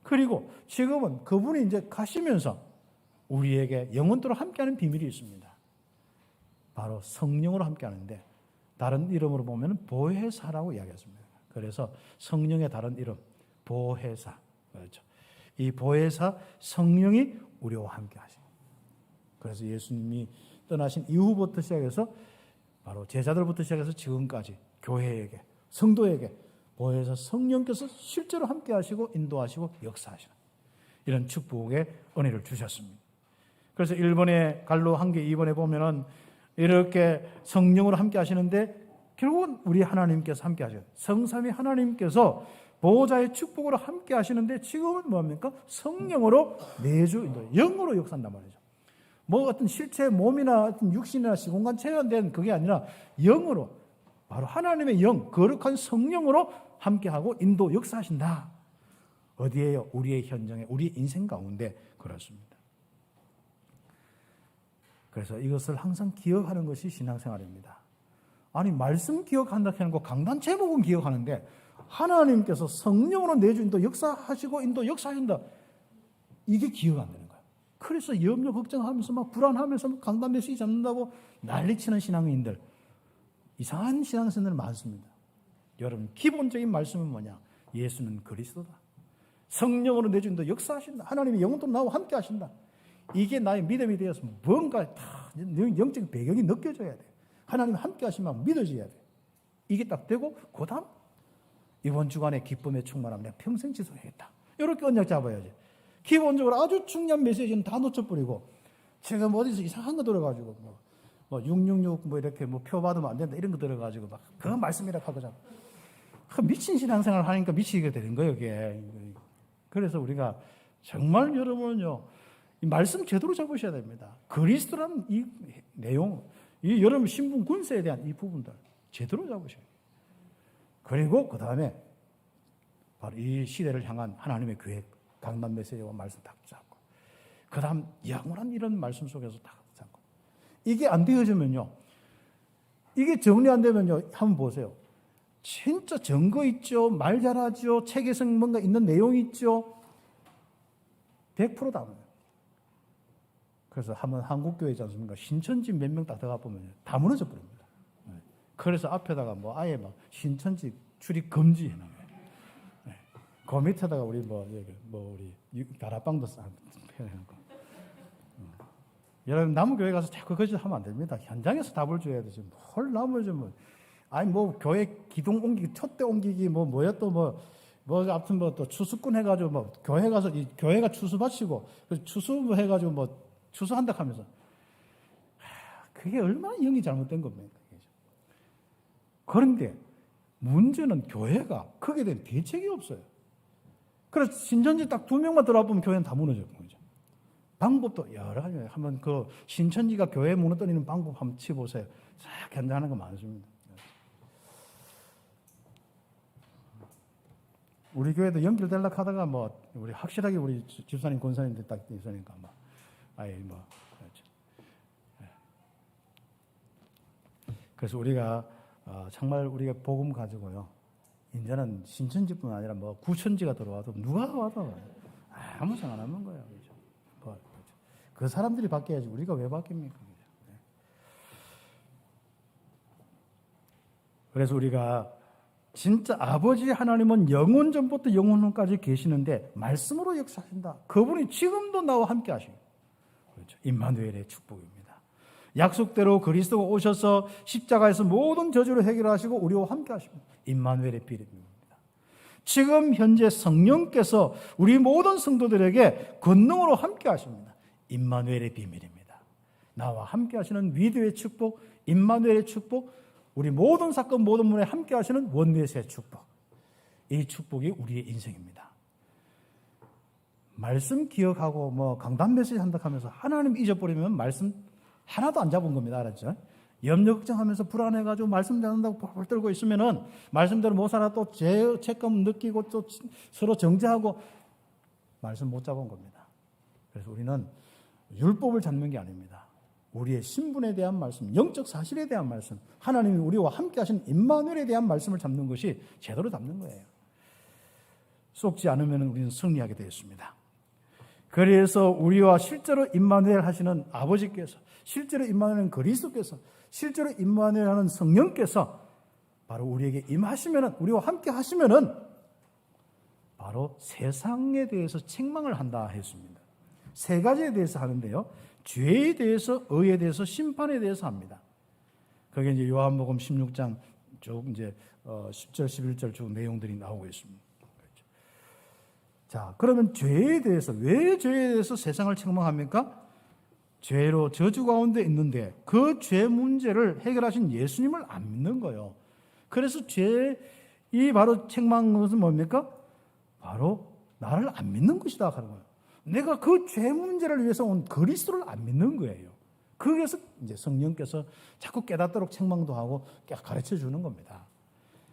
그리고 지금은 그분이 이제 가시면서 우리에게 영원토록 함께하는 비밀이 있습니다. 바로 성령으로 함께하는데 다른 이름으로 보면 보혜사라고 이야기했습니다. 그래서 성령의 다른 이름 보혜사. 그렇죠. 이 보혜사 성령이 우리와 함께하십니다. 그래서 예수님이 떠나신 이후부터 시작해서 바로 제자들부터 시작해서 지금까지 교회에게 성도에게 보혜사 성령께서 실제로 함께 하시고 인도하시고 역사하시는 이런 축복의 은혜를 주셨습니다. 그래서 1번에 갈로 한 개, 2번에 보면은 이렇게 성령으로 함께 하시는데 결국은 우리 하나님께서 함께 하셔요. 성삼위 하나님께서 보호자의 축복으로 함께 하시는데 지금은 뭡니까? 성령으로 내주 인도, 영으로 역사한단 말이죠. 뭐 어떤 실체 몸이나 어떤 육신이나 시공간 체현된 그게 아니라 영으로 바로 하나님의 영, 거룩한 성령으로 함께하고 인도 역사하신다. 어디에요? 우리의 현장에, 우리 인생 가운데 그렇습니다. 그래서 이것을 항상 기억하는 것이 신앙생활입니다. 아니 말씀 기억한다 하는 거 강단 제목은 기억하는데 하나님께서 성령으로 내주 인도 역사하시고 인도 역사하신다. 이게 기억 안 되는 거예요. 그래서 염려 걱정하면서 막 불안하면서 강단 메시지 잡는다고 난리치는 신앙인들 이상한 신앙생들 많습니다. 여러분 기본적인 말씀은 뭐냐? 예수는 그리스도다. 성령으로 내준다. 역사하신다. 하나님의 영혼도 나와 함께 하신다. 이게 나의 믿음이 되었으면 뭔가 다 영적 배경이 느껴져야 돼. 하나님 함께 하시면 믿어져야 돼. 이게 딱 되고 그 다음 이번 주간에 기쁨에 충만하면 내가 평생 지속하겠다. 이렇게 언약 잡아야지. 기본적으로 아주 중요한 메시지는 다 놓쳐버리고 제가 뭐 어디서 이상한 거 들어가지고 뭐 666 뭐 이렇게 뭐 표 받으면 안 된다 이런 거 들어가지고 막 그건 말씀이라 하고자 미친 신앙생활을 하니까 미치게 되는 거예요 이게. 그래서 우리가 정말 여러분은요 이 말씀 제대로 잡으셔야 됩니다. 그리스도라는 이 내용, 이 여러분 신분 군세에 대한 이 부분들 제대로 잡으셔야 돼요. 그리고 그 다음에 바로 이 시대를 향한 하나님의 계획, 강단 메시지와 말씀 딱 잡고 그 다음 영원한 이런 말씀 속에서 딱 잡고 이게 안 되어지면요 이게 정리 안 되면요 한번 보세요. 진짜 증거 있죠. 말 잘하죠. 책에서 뭔가 있는 내용이 있죠. 100% 다 무너져요. 그래서 한번 한국교회지 않습니까? 신천지 몇 명 딱 들어가 보면 다 무너져 버립니다. 그래서 앞에다가 뭐 아예 막 신천지 출입 금지 해놔요. 그 밑에다가 우리 우리 다락방도 펴놓고. 여러분 남은 교회 가서 자꾸 거짓 하면 안 됩니다. 현장에서 답을 줘야 되지. 뭘 남을 주면 아니 뭐 교회 기둥 옮기기, 촛대 옮기기 뭐야 또 뭐 아무튼 뭐 또 추수꾼 해가지고 뭐 교회 가서 이 교회가 추수 바치고 추수 해가지고 뭐 추수한다 하면서 그게 얼마나 영이 잘못된 겁니까? 그런데 문제는 교회가 거기에 대한 대책이 없어요. 그래서 신천지 딱 2명만 들어와 보면 교회는 다 무너져요. 방법도 여러 가지. 한번 그 신천지가 교회 무너뜨리는 방법 한번 치보세요. 싹 견장하는 거 많습니다. 우리 교회도 연결되려고 하다가 뭐 우리 확실하게 우리 집사님 권사님들 딱 있으니까 뭐 아예 뭐 그렇죠. 그래서 우리가 정말 우리가 복음 가지고요. 이제는 신천지뿐 아니라 뭐 구천지가 들어와도 누가 와도 아무 상관 없는 거예요. 그렇죠? 뭐, 그 사람들이 바뀌어야지 우리가 왜 바뀝니까? 그래서 우리가 진짜 아버지 하나님은 영원 전부터 영원까지 계시는데 말씀으로 역사하신다. 그분이 지금도 나와 함께 하십니다. 그렇죠. 임마누엘의 축복입니다. 약속대로 그리스도가 오셔서 십자가에서 모든 저주를 해결하시고 우리와 함께 하십니다. 임마누엘의 비밀입니다. 지금 현재 성령께서 우리 모든 성도들에게 권능으로 함께 하십니다. 임마누엘의 비밀입니다. 나와 함께 하시는 위대의 축복, 임마누엘의 축복, 우리 모든 사건 모든 문에 함께 하시는 원내스의 축복. 이 축복이 우리의 인생입니다. 말씀 기억하고 뭐 강단 메시지 한다 하면서 하나님 잊어버리면 말씀 하나도 안 잡은 겁니다. 알았죠? 염려 걱정하면서 불안해가지고 말씀 잡는다고 펄펄 떨고 있으면은 말씀대로 못 살아 또 죄책감 느끼고 또 서로 정죄하고 말씀 못 잡은 겁니다. 그래서 우리는 율법을 잡는 게 아닙니다. 우리의 신분에 대한 말씀, 영적 사실에 대한 말씀, 하나님이 우리와 함께 하신 임마누엘에 대한 말씀을 잡는 것이 제대로 잡는 거예요. 쏙지 않으면 우리는 승리하게 되었습니다. 그래서 우리와 실제로 임마누엘 하시는 아버지께서, 실제로 임마누엘은 그리스도께서, 실제로 임마누엘 하는 성령께서 바로 우리에게 임하시면은, 우리와 함께 하시면은 바로 세상에 대해서 책망을 한다 했습니다. 3가지에 대해서 하는데요. 죄에 대해서, 의에 대해서, 심판에 대해서 합니다. 그게 이제 요한복음 16장 쭉 이제 10절, 11절 쭉 내용들이 나오고 있습니다. 그렇죠. 자, 그러면 죄에 대해서, 왜 죄에 대해서 세상을 책망합니까? 죄로 저주 가운데 있는데 그 죄 문제를 해결하신 예수님을 안 믿는 거예요. 그래서 죄이 바로 책망한 것은 뭡니까? 바로 나를 안 믿는 것이다 하는 거예요. 내가 그 죄 문제를 위해서 온 그리스도를 안 믿는 거예요. 거기에서 이제 성령께서 자꾸 깨닫도록 책망도 하고 가르쳐 주는 겁니다.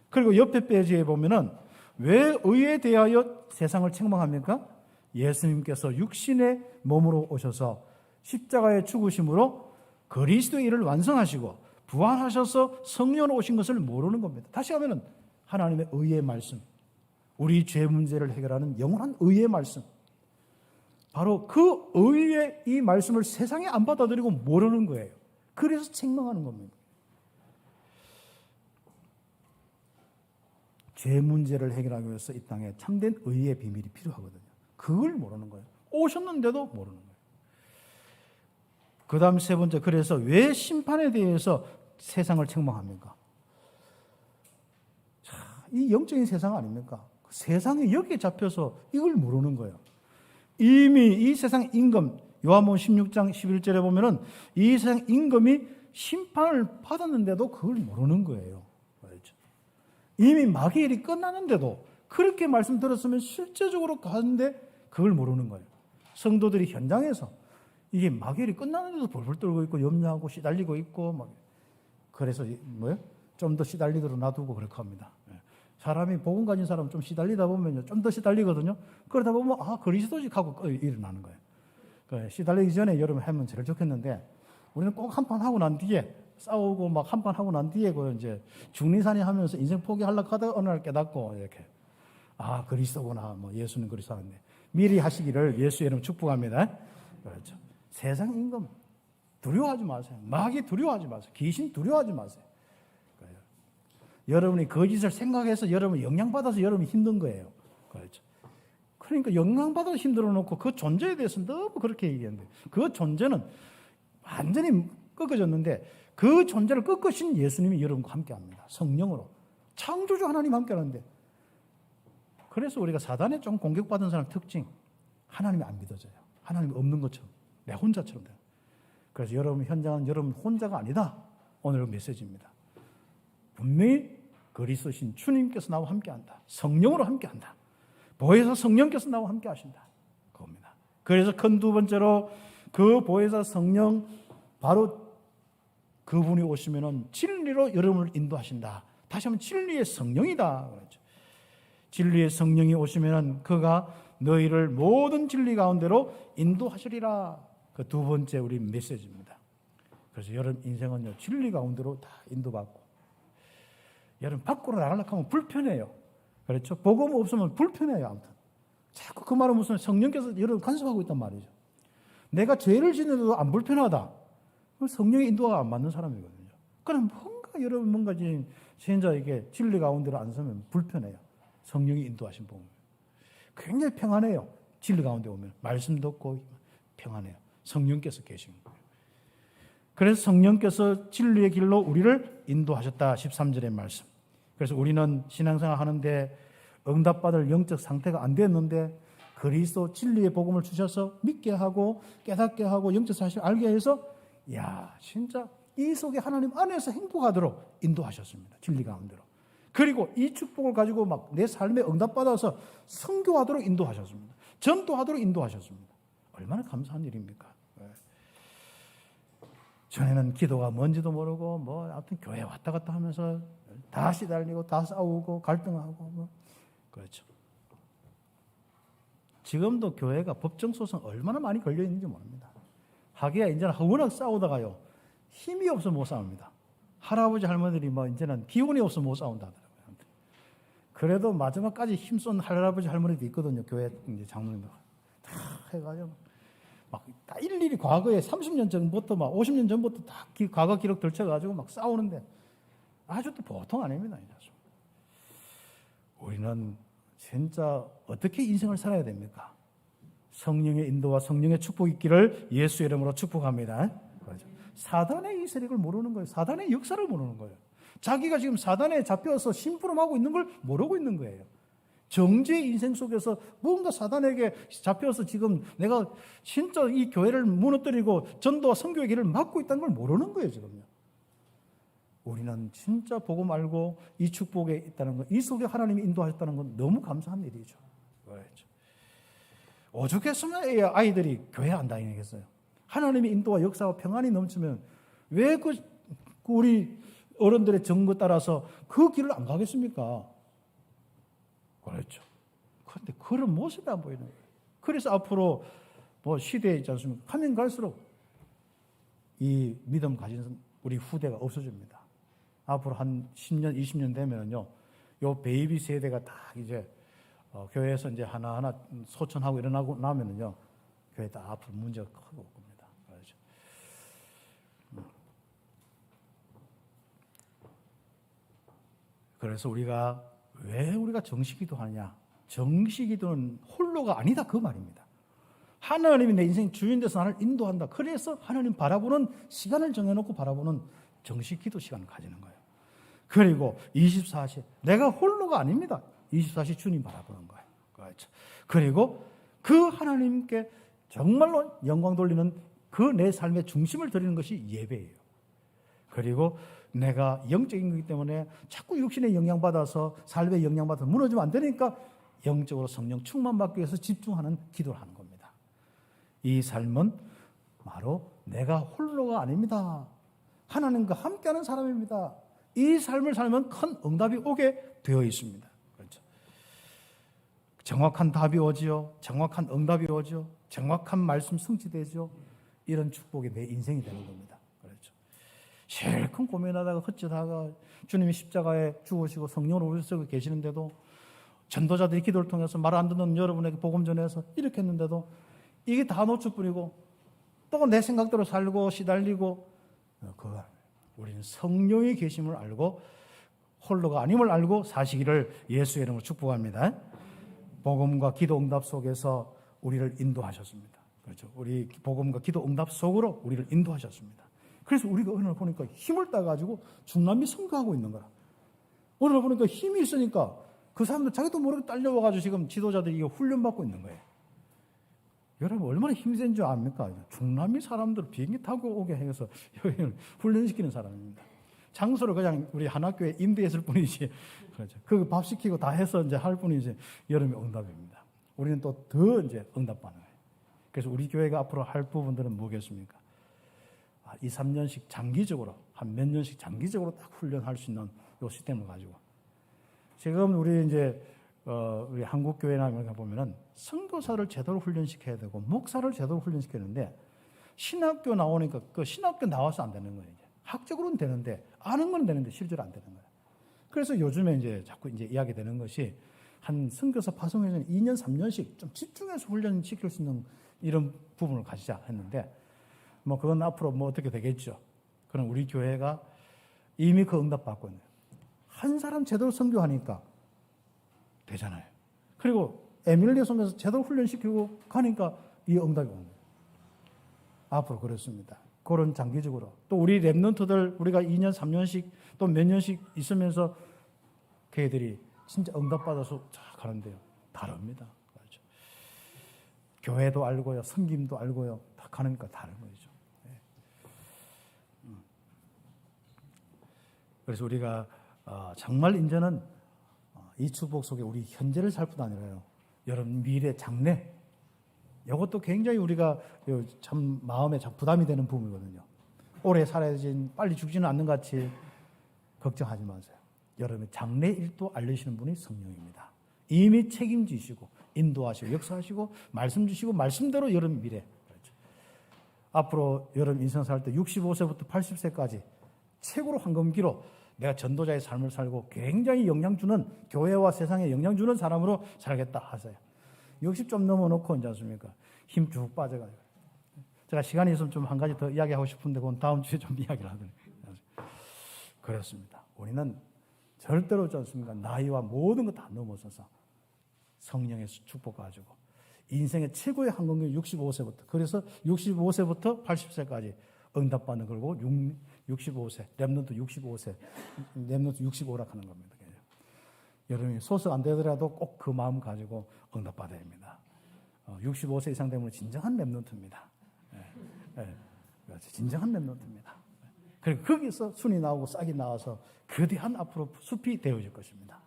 그리고 옆에 페이지에 보면은 왜 의에 대하여 세상을 책망합니까? 예수님께서 육신의 몸으로 오셔서 십자가에 죽으심으로 그리스도의 일을 완성하시고 부활하셔서 성령으로 오신 것을 모르는 겁니다. 다시 하면은 하나님의 의의 말씀, 우리 죄 문제를 해결하는 영원한 의의 말씀, 바로 그 의의 이 말씀을 세상에 안 받아들이고 모르는 거예요. 그래서 책망하는 겁니다. 죄 문제를 해결하기 위해서 이 땅에 참된 의의 비밀이 필요하거든요. 그걸 모르는 거예요. 오셨는데도 모르는 거예요. 그 다음 3번째, 그래서 왜 심판에 대해서 세상을 책망합니까? 자, 이 영적인 세상 아닙니까? 세상이 여기에 잡혀서 이걸 모르는 거예요. 이미 이 세상 임금, 요한복음 16장 11절에 보면은 이 세상 임금이 심판을 받았는데도 그걸 모르는 거예요. 그렇죠? 이미 마귀의 일이 끝났는데도 그렇게 말씀 들었으면 실제적으로 가는데 그걸 모르는 거예요. 성도들이 현장에서 이게 마귀의 일이 끝났는데도 벌벌 떨고 있고 염려하고 시달리고 있고 막 그래서 뭐요? 좀 더 시달리도록 놔두고 그렇게 합니다. 사람이 복음 가진 사람은 좀 시달리다 보면요, 좀 더 시달리거든요. 그러다 보면 그리스도직 하고 일어나는 거예요. 시달리기 전에 여러분 하면 제일 좋겠는데 우리는 꼭 한 판 하고 난 뒤에 싸우고 막 한 판 하고 난 뒤에 이제 중리산이 하면서 인생 포기하려고 하다가 어느 날 깨닫고 이렇게 그리스도구나, 뭐 예수는 그리스도인데 미리 하시기를 예수의 이름 축복합니다. 그렇죠. 세상 임금 두려워하지 마세요. 마귀 두려워하지 마세요. 귀신 두려워하지 마세요. 여러분이 거짓을 생각해서 여러분이 영향받아서 여러분이 힘든 거예요. 그렇죠. 그러니까 영광받아도 힘들어 놓고 그 존재에 대해서 너무 그렇게 얘기하는데, 그 존재는 완전히 꺾어졌는데 그 존재를 꺾으신 예수님이 여러분과 함께합니다. 성령으로. 창조주 하나님 함께하는데, 그래서 우리가 사단에 좀 공격받은 사람 특징, 하나님이 안 믿어져요. 하나님이 없는 것처럼, 내 혼자처럼 돼요. 그래서 여러분 현장은 여러분 혼자가 아니다. 오늘 메시지입니다. 분명히 그리스도신 주님께서 나와 함께한다. 성령으로 함께한다. 보혜사 성령께서 나와 함께하신다. 그겁니다. 그래서 큰 두 번째로 그 보혜사 성령, 바로 그분이 오시면은 진리로 여러분을 인도하신다. 다시 한번 진리의 성령이다. 그렇죠. 진리의 성령이 오시면은 그가 너희를 모든 진리 가운데로 인도하시리라. 그 두 번째 우리 메시지입니다. 그래서 여러분 인생은요, 진리 가운데로 다 인도받고, 여러분 밖으로 나가려고 하면 불편해요. 그렇죠? 복음 없으면 불편해요. 아무튼 자꾸 그 말은 무슨 성령께서 여러분 간섭하고 있단 말이죠. 내가 죄를 짓는데도 안 불편하다. 성령의 인도가 안 맞는 사람이거든요. 그럼 뭔가 신자에게 진리 가운데로 안 서면 불편해요. 성령이 인도하신 복음. 굉장히 평안해요. 진리 가운데 오면 말씀 듣고 평안해요. 성령께서 계신 거예요. 그래서 성령께서 진리의 길로 우리를 인도하셨다. 13절의 말씀. 그래서 우리는 신앙생활 하는데 응답받을 영적 상태가 안 됐는데 그리스도 진리의 복음을 주셔서 믿게 하고 깨닫게 하고 영적 사실을 알게 해서, 야, 진짜 이 속에 하나님 안에서 행복하도록 인도하셨습니다. 진리 가운데로. 그리고 이 축복을 가지고 막 내 삶에 응답받아서 선교하도록 인도하셨습니다. 전도하도록 인도하셨습니다. 얼마나 감사한 일입니까? 전에는 기도가 뭔지도 모르고 아무튼 교회 왔다 갔다 하면서 다 시달리고 다 싸우고 갈등하고 그렇죠. 지금도 교회가 법정 소송 얼마나 많이 걸려 있는지 모릅니다. 하기야 이제는 워낙 싸우다가요, 힘이 없어 못 싸웁니다. 할아버지 할머니들이 이제는 기운이 없어 못 싸운다더라고요. 그래도 마지막까지 힘쓴 할아버지 할머니도 있거든요. 교회 이제 장로님들 다 해가지고 막 다 일일이 과거에 30년 전부터 50년 전부터 다 과거 기록 들춰가지고 막 싸우는데 아주 또 보통 아닙니다. 우리는 진짜 어떻게 인생을 살아야 됩니까? 성령의 인도와 성령의 축복이 있기를 예수 이름으로 축복합니다. 사단의 이 세력을 모르는 거예요. 사단의 역사를 모르는 거예요. 자기가 지금 사단에 잡혀서 심부름하고 있는 걸 모르고 있는 거예요. 정죄의 인생 속에서 뭔가 사단에게 잡혀서 지금 내가 진짜 이 교회를 무너뜨리고 전도와 선교의 길을 막고 있다는 걸 모르는 거예요, 지금요. 우리는 진짜 복음 알고 이 축복에 있다는 것, 이 속에 하나님이 인도하셨다는 건 너무 감사한 일이죠. 그렇죠. 오죽했으면 아이들이 교회 안 다니겠어요. 하나님의 인도와 역사와 평안이 넘치면 왜 우리 어른들의 정거 따라서 그 길을 안 가겠습니까? 그렇죠. 그런데 그런 모습이 안 보이는 거예요. 그래서 앞으로 시대에 있지 않습니까? 가면 갈수록 이 믿음 가진 우리 후대가 없어집니다. 앞으로 한 10년, 20년 되면은요, 요 베이비 세대가 다 이제 교회에서 이제 하나하나 소천하고 일어나고 나면은요, 교회 다 앞으로 문제가 크게 올 겁니다. 그렇죠. 그래서 왜 우리가 정식기도 하냐? 정식기도는 홀로가 아니다 그 말입니다. 하나님이 내 인생 주인 돼서 나를 인도한다. 그래서 하나님 바라보는 시간을 정해놓고 바라보는 정식기도 시간을 가지는 거예요. 그리고 24시 내가 홀로가 아닙니다. 24시 주님 바라보는 거예요. 그렇죠. 그리고 그 하나님께 정말로 영광 돌리는 그 내 삶의 중심을 드리는 것이 예배예요. 그리고 내가 영적인 거기 때문에 자꾸 육신에 영향받아서 삶에 영향받아서 무너지면 안 되니까 영적으로 성령 충만받기 위해서 집중하는 기도를 하는 겁니다. 이 삶은 바로 내가 홀로가 아닙니다. 하나님과 함께하는 사람입니다. 이 삶을 살면 큰 응답이 오게 되어 있습니다. 그렇죠. 정확한 답이 오지요. 정확한 응답이 오죠. 정확한 말씀 성취되죠. 이런 축복이 내 인생이 되는 겁니다. 그렇죠. 실컷 고민하다가 헛짓하다가 주님이 십자가에 죽으시고 성령으로 오셔서 계시는데도 전도자들이 기도를 통해서 말 안 듣는 여러분에게 복음 전해서 이렇게 했는데도 이게 다 노출뿐이고 또 내 생각대로 살고 시달리고, 우리는 성령의 계심을 알고 홀로가 아님을 알고 사시기를 예수의 이름으로 축복합니다. 복음과 기도 응답 속에서 우리를 인도하셨습니다. 그렇죠. 우리 복음과 기도 응답 속으로 우리를 인도하셨습니다. 그래서 우리가 어느 날 보니까 힘을 따가지고 중남미 선교하고 있는 거라. 어느 날 보니까 힘이 있으니까 그 사람들 자기도 모르게 딸려와가지고 지금 지도자들이 이거 훈련받고 있는 거예요. 여러분 얼마나 힘이 센 줄 압니까? 중남미 사람들 비행기 타고 오게 해서 여기를 훈련시키는 사람입니다. 장소를 그냥 우리 하나교회 임대했을 뿐이지, 그렇죠. 그 밥 시키고 다 해서 이제 할 뿐이지, 여름에 응답입니다. 우리는 또 더 이제 응답받는 거예요. 그래서 우리 교회가 앞으로 할 부분들은 뭐겠습니까? 2, 3년씩 장기적으로, 한 몇 년씩 장기적으로 딱 훈련할 수 있는 요 시스템을 가지고. 지금 우리 이제, 우리 한국교회나 이런 거 보면은 선교사를 제대로 훈련시켜야 되고, 목사를 제대로 훈련시키는데, 신학교 나오니까 그 신학교 나와서 안 되는 거예요. 이제. 학적으로는 되는데, 아는 건 되는데, 실제로 안 되는 거예요. 그래서 요즘에 이제 자꾸 이제 이야기 되는 것이, 한 선교사 파송에서는 2년, 3년씩 좀 집중해서 훈련시킬 수 있는 이런 부분을 가지자 했는데, 뭐 그건 앞으로 뭐 어떻게 되겠죠. 그럼 우리 교회가 이미 그 응답 받고 있는 거예요. 한 사람 제대로 선교하니까 되잖아요. 그리고 에밀리아 선교사 제대로 훈련시키고 가니까 이 응답이 오는 거예요. 앞으로 그렇습니다. 그런 장기적으로. 또 우리 랩런트들 우리가 2년, 3년씩 또 몇 년씩 있으면서 걔들이 진짜 응답받아서 가는데요. 다릅니다. 그렇죠. 교회도 알고요. 섬김도 알고요. 다 가니까 다른 거죠. 네. 그래서 우리가 정말 이제는 이 축복 속에 우리 현재를 살 뿐 아니라요. 여러분 미래 장래 이것도 굉장히 우리가 참 마음에 참 부담이 되는 부분이거든요. 오래 살아야지 빨리 죽지는 않는 것 같이 걱정하지 마세요. 여러분의 장래 일도 알리시는 분이 성령입니다. 이미 책임지시고 인도하시고 역사하시고 말씀 주시고 말씀대로 여러분 미래. 그렇죠. 앞으로 여러분 인생 살 때 65세부터 80세까지 최고로 황금기로 내가 전도자의 삶을 살고 굉장히 영향 주는 교회와 세상에 영향 주는 사람으로 살겠다 하세요. 60 좀 넘어놓고 있지 않습니까? 힘 쭉 빠져가지고. 제가 시간이 있으면 좀 한 가지 더 이야기하고 싶은데 그건 다음 주에 좀 이야기를 하더니 그렇습니다. 우리는 절대로 없지 않습니까? 나이와 모든 것 다 넘어서서 성령의 축복 가지고 인생의 최고의 황금기 65세부터 그래서 65세부터 80세까지 응답받는 걸고 65세, 랩런트 65세, 랩런트 65라 하는 겁니다. 여러분이 소속 안 되더라도 꼭 그 마음 가지고 응답받아야 합니다. 65세 이상 되면 진정한 랩런트입니다. 진정한 랩런트입니다. 그리고 거기서 순이 나오고 싹이 나와서 거대한 앞으로 숲이 되어질 것입니다.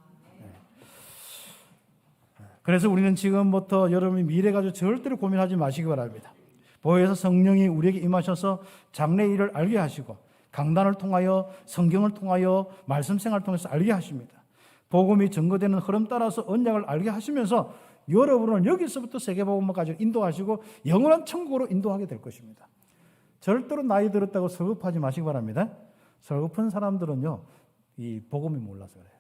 그래서 우리는 지금부터 여러분이 미래 가지고 절대로 고민하지 마시기 바랍니다. 보혜사 성령이 우리에게 임하셔서 장래 일을 알게 하시고 강단을 통하여 성경을 통하여 말씀 생활을 통해서 알게 하십니다. 복음이 증거되는 흐름 따라서 언약을 알게 하시면서 여러분을 여기서부터 세계복음까지 인도하시고 영원한 천국으로 인도하게 될 것입니다. 절대로 나이 들었다고 설급하지 마시기 바랍니다. 설급한 사람들은요, 이 복음이 몰라서 그래요.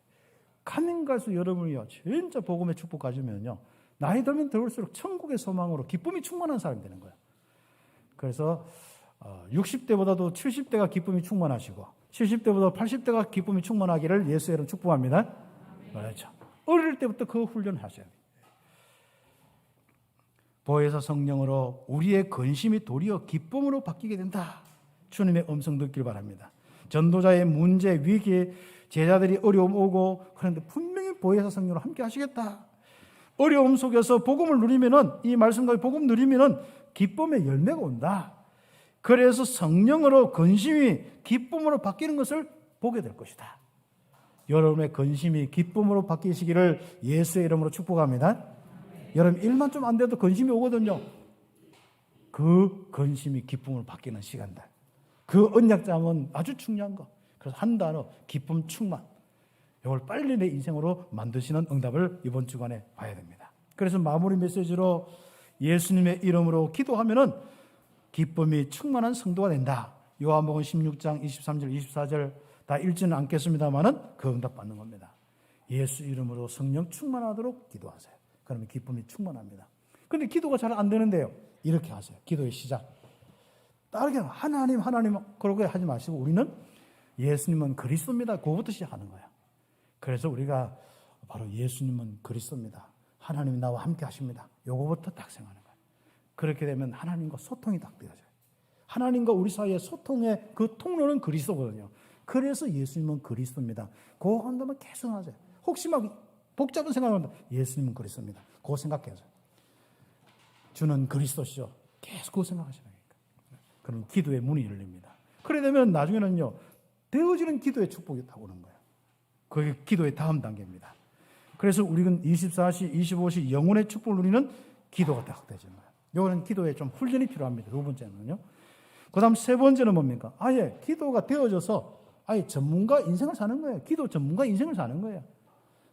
가면 갈수록 여러분이요, 진짜 복음의 축복 가지면요, 나이 들면 들을수록 천국의 소망으로 기쁨이 충만한 사람이 되는 거예요. 그래서 60대보다도 70대가 기쁨이 충만하시고 70대보다 80대가 기쁨이 충만하기를 예수의 이름으로 축복합니다. 그렇죠. 어릴 때부터 그 훈련을 하셔야 돼요. 보혜사 성령으로 우리의 근심이 도리어 기쁨으로 바뀌게 된다. 주님의 음성 듣길 바랍니다. 전도자의 문제, 위기, 제자들이 어려움 오고 그런데 분명히 보혜사 성령으로 함께 하시겠다. 어려움 속에서 복음을 누리면은 이 말씀과 복음 누리면은 기쁨의 열매가 온다. 그래서 성령으로 근심이 기쁨으로 바뀌는 것을 보게 될 것이다. 여러분의 근심이 기쁨으로 바뀌시기를 예수의 이름으로 축복합니다. 여러분 일만 좀 안 돼도 근심이 오거든요. 그 근심이 기쁨으로 바뀌는 시간들. 그 언약잠은 아주 중요한 거. 그래서 한 단어 기쁨 충만. 이걸 빨리 내 인생으로 만드시는 응답을 이번 주간에 봐야 됩니다. 그래서 마무리 메시지로 예수님의 이름으로 기도하면은 기쁨이 충만한 성도가 된다. 요한복음 16장 23절 24절 다 읽지는 않겠습니다만은 그 응답 받는 겁니다. 예수 이름으로 성령 충만하도록 기도하세요. 그러면 기쁨이 충만합니다. 그런데 기도가 잘 안 되는데요. 이렇게 하세요. 기도의 시작. 다르게 하나님 그러고 하지 마시고 우리는 예수님은 그리스도입니다. 그거부터 시작하는 거예요. 그래서 우리가 바로 예수님은 그리스도입니다. 하나님이 나와 함께 하십니다. 요거부터 딱 생각하는 거예요. 그렇게 되면 하나님과 소통이 딱 되어져요. 하나님과 우리 사이의 소통의 그 통로는 그리스도거든요. 그래서 예수님은 그리스도입니다. 그거 한다면 계속 하세요. 혹시 막 복잡한 생각을 한다. 예수님은 그리스도입니다. 그거 생각해요. 주는 그리스도시죠. 계속 그거 생각하시는 거니까. 그럼 기도의 문이 열립니다. 그래 되면 나중에는요, 되어지는 기도의 축복이 딱 오는 거예요. 그게 기도의 다음 단계입니다. 그래서 우리는 24시, 25시 영혼의 축복을 누리는 기도가 딱 되지는 거예요. 이거는 기도에 좀 훈련이 필요합니다. 두 번째는요. 그 다음 세 번째는 뭡니까? 아예 기도가 되어져서 아예 전문가 인생을 사는 거예요. 기도 전문가 인생을 사는 거예요.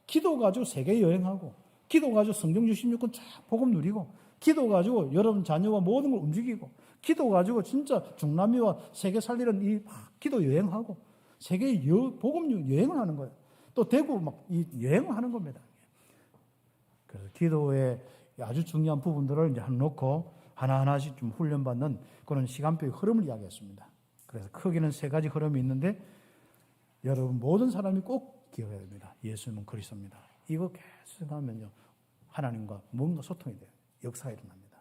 기도 가지고 세계 여행하고, 기도 가지고 성경 66권 쫙 복음 누리고, 기도 가지고 여러분 자녀와 모든 걸 움직이고, 기도 가지고 진짜 중남미와 세계 살리는 이 기도 여행하고, 세계 복음 여행을 하는 거예요. 또 대구 막 이 여행을 하는 겁니다. 그래서 기도의 아주 중요한 부분들을 이제 놓고 하나하나씩 좀 훈련받는 그런 시간표의 흐름을 이야기했습니다. 그래서 크게는 세 가지 흐름이 있는데 여러분 모든 사람이 꼭 기억해야 됩니다. 예수님은 그리스도입니다. 이거 계속 하면요, 하나님과 뭔가 소통이 돼요. 역사가 일어납니다.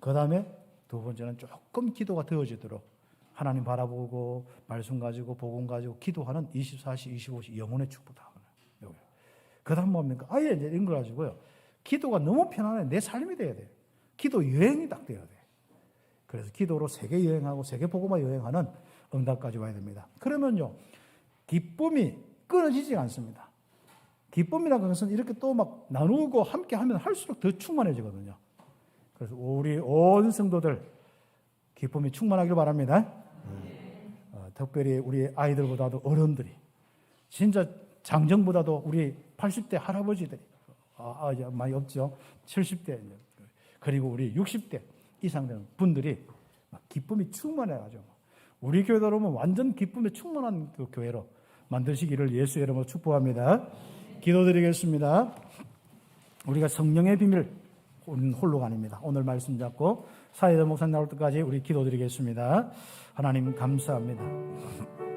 그 다음에 두 번째는 조금 기도가 되어지도록 하나님 바라보고 말씀 가지고 복음 가지고 기도하는 24시, 25시 영혼의 축복다. 그 다음 뭡니까? 아예 이제 이런 거 가지고요. 기도가 너무 편안해. 내 삶이 돼야 돼요. 기도 여행이 딱 돼야 돼요. 그래서 기도로 세계 여행하고 세계 복음화 여행하는 응답까지 와야 됩니다. 그러면요, 기쁨이 끊어지지 않습니다. 기쁨이라는 것은 이렇게 또 막 나누고 함께 하면 할수록 더 충만해지거든요. 그래서 우리 온 성도들 기쁨이 충만하길 바랍니다. 특별히 우리 아이들보다도 어른들이, 진짜 장정보다도 우리 80대 할아버지들이, 많이 없죠. 70대, 그리고 우리 60대 이상 되는 분들이 기쁨이 충만해가지고 우리 교회로 오면 완전 기쁨에 충만한 그 교회로 만드시기를 예수의 이름으로 축복합니다. 기도드리겠습니다. 우리가 성령의 비밀 홀로가 아닙니다. 오늘 말씀 잡고 사회자 목사님 나올 때까지 우리 기도드리겠습니다. 하나님 감사합니다.